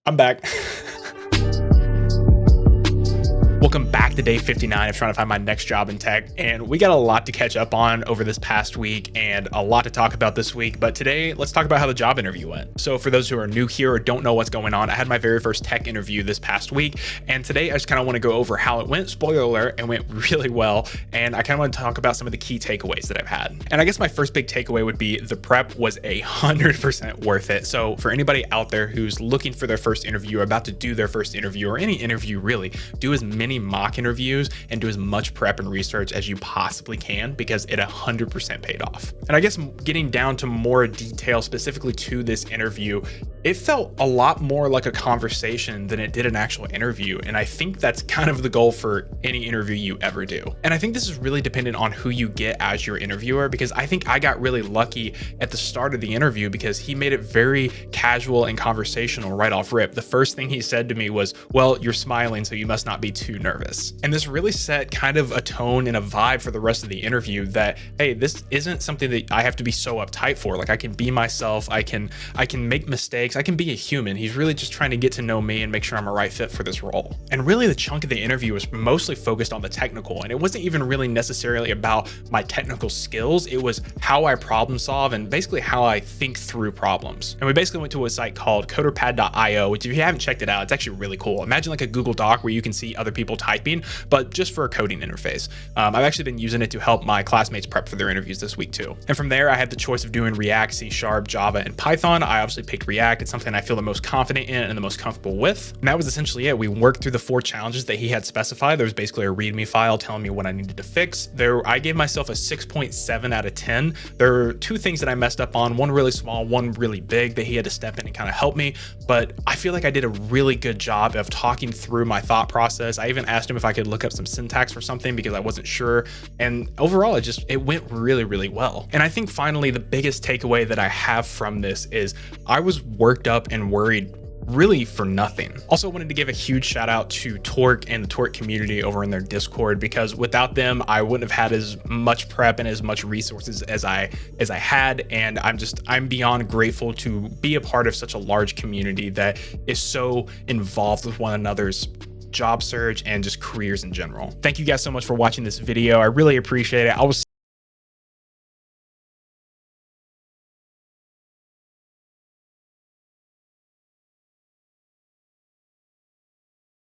I'm back. Welcome back to day 59 of trying to find my next job in tech. And we got a lot to catch up on over this past week and a lot to talk about this week. But today, let's talk about how the job interview went. So for those who are new here or don't know what's going on, I had my very first tech interview this past week. And today I just kind of want to go over how it went. Spoiler alert, it went really well. And I kind of want to talk about some of the key takeaways that I've had. And I guess my first big takeaway would be the prep was 100% worth it. So for anybody out there who's looking for their first interview or about to do their first interview or any interview really, do as many mock interviews and do as much prep and research as you possibly can because it 100% paid off. And I guess getting down to more detail specifically to this interview, it felt a lot more like a conversation than it did an actual interview. And I think that's kind of the goal for any interview you ever do. And I think this is really dependent on who you get as your interviewer, because I think I got really lucky at the start of the interview because he made it very casual and conversational right off rip. The first thing he said to me was, "Well, you're smiling, so you must not be too nervous." And this really set kind of a tone and a vibe for the rest of the interview that, hey, this isn't something that I have to be so uptight for. Like, I can be myself. I can make mistakes. I can be a human. He's really just trying to get to know me and make sure I'm a right fit for this role. And really the chunk of the interview was mostly focused on the technical. And it wasn't even really necessarily about my technical skills. It was how I problem solve and basically how I think through problems. And we basically went to a site called coderpad.io, which if you haven't checked it out, it's actually really cool. Imagine like a Google Doc where you can see other people typing, but just for a coding interface. I've actually been using it to help my classmates prep for their interviews this week too. And from there, I had the choice of doing React, C#, Java, and Python. I obviously picked React. It's something I feel the most confident in and the most comfortable with. And that was essentially it. We worked through the 4 challenges that he had specified. There was basically a README file telling me what I needed to fix. I gave myself a 6.7 out of 10. There were 2 things that I messed up on, one really small, one really big, that he had to step in and kind of help me. But I feel like I did a really good job of talking through my thought process. I even asked him if I could look up some syntax for something because I wasn't sure. And overall, it went really, really well. And I think finally, the biggest takeaway that I have from this is I was worked up and worried really for nothing. Also wanted to give a huge shout out to Torc and the Torc community over in their Discord, because without them, I wouldn't have had as much prep and as much resources as I had. And I'm beyond grateful to be a part of such a large community that is so involved with one another's job search and just careers in general. Thank you guys so much for watching this video. I really appreciate it. I will see